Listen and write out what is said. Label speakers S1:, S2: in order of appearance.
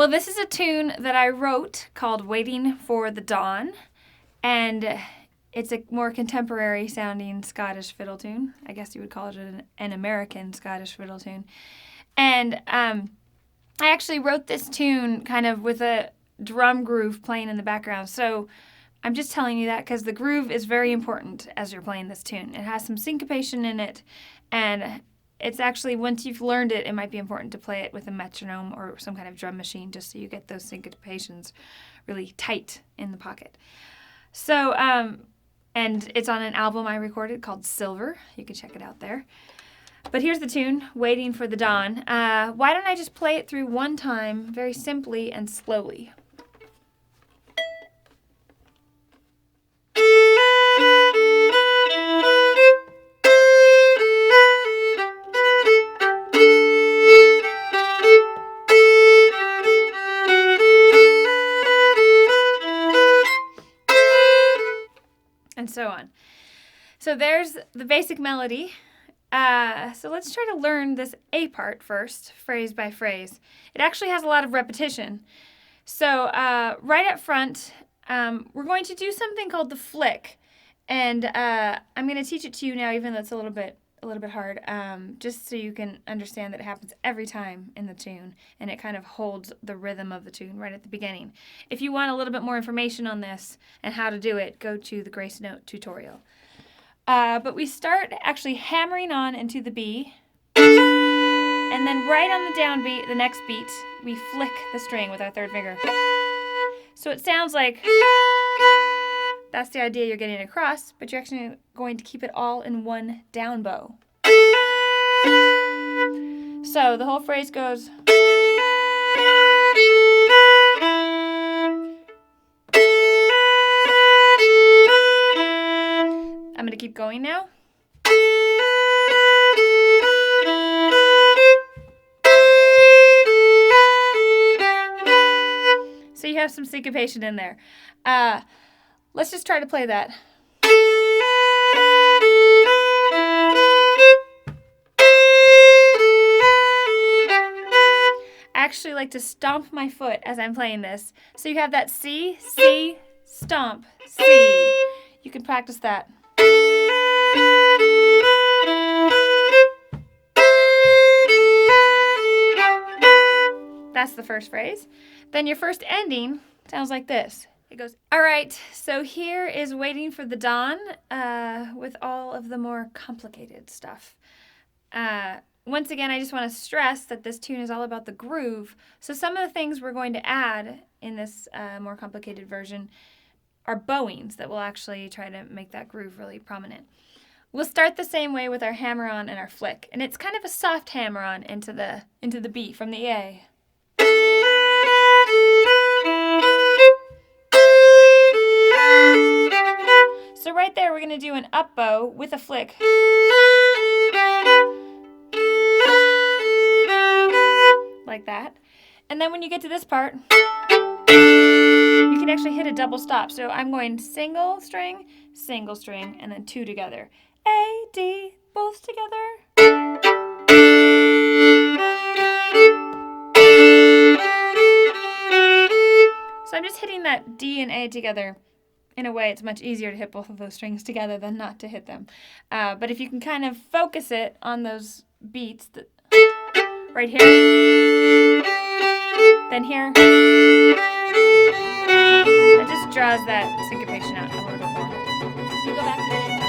S1: Well, this is a tune that I wrote called Waiting for the Dawn, and it's a more contemporary sounding Scottish fiddle tune. I guess you would call it an American Scottish fiddle tune. And I actually wrote this tune kind of with a drum groove playing in the background. So I'm just telling you that because the groove is very important as you're playing this tune. It has some syncopation in it, and it's actually, once you've learned it, it might be important to play it with a metronome or some kind of drum machine just so you get those syncopations really tight in the pocket. So, and it's on an album I recorded called Silver. You can check it out there. But here's the tune, Waiting for the Dawn. Why don't I just play it through one time, very simply and slowly. And so on. So there's the basic melody. So let's try to learn this A part first, phrase by phrase. It actually has a lot of repetition. So right up front, we're going to do something called the flick. And I'm going to teach it to you now, even though it's a little bit hard, just so you can understand that it happens every time in the tune, and it kind of holds the rhythm of the tune right at the beginning. If you want a little bit more information on this and how to do it, go to the Grace Note tutorial. But we start actually hammering on into the B, and then right on the downbeat, the next beat, we flick the string with our third finger. So it sounds like that's the idea you're getting across, but you're actually going to keep it all in one down bow. So the whole phrase goes. I'm going to keep going now. So you have some syncopation in there. Let's just try to play that. I actually like to stomp my foot as I'm playing this. So you have that C, C, stomp, C. You can practice that. That's the first phrase. Then your first ending sounds like this. It goes, all right, so here is Waiting for the Dawn with all of the more complicated stuff. Once again, I just want to stress that this tune is all about the groove. So some of the things we're going to add in this more complicated version are bowings that will actually try to make that groove really prominent. We'll start the same way with our hammer-on and our flick. And it's kind of a soft hammer-on into the B from the A. So right there, we're going to do an up bow with a flick. Like that. And then when you get to this part, you can actually hit a double stop. So I'm going single string, and then two together. A, D, both together. So I'm just hitting that D and A together. In a way, it's much easier to hit both of those strings together than not to hit them. But if you can kind of focus it on those beats, right here, then here, it just draws that syncopation out a little bit more. You go back to it.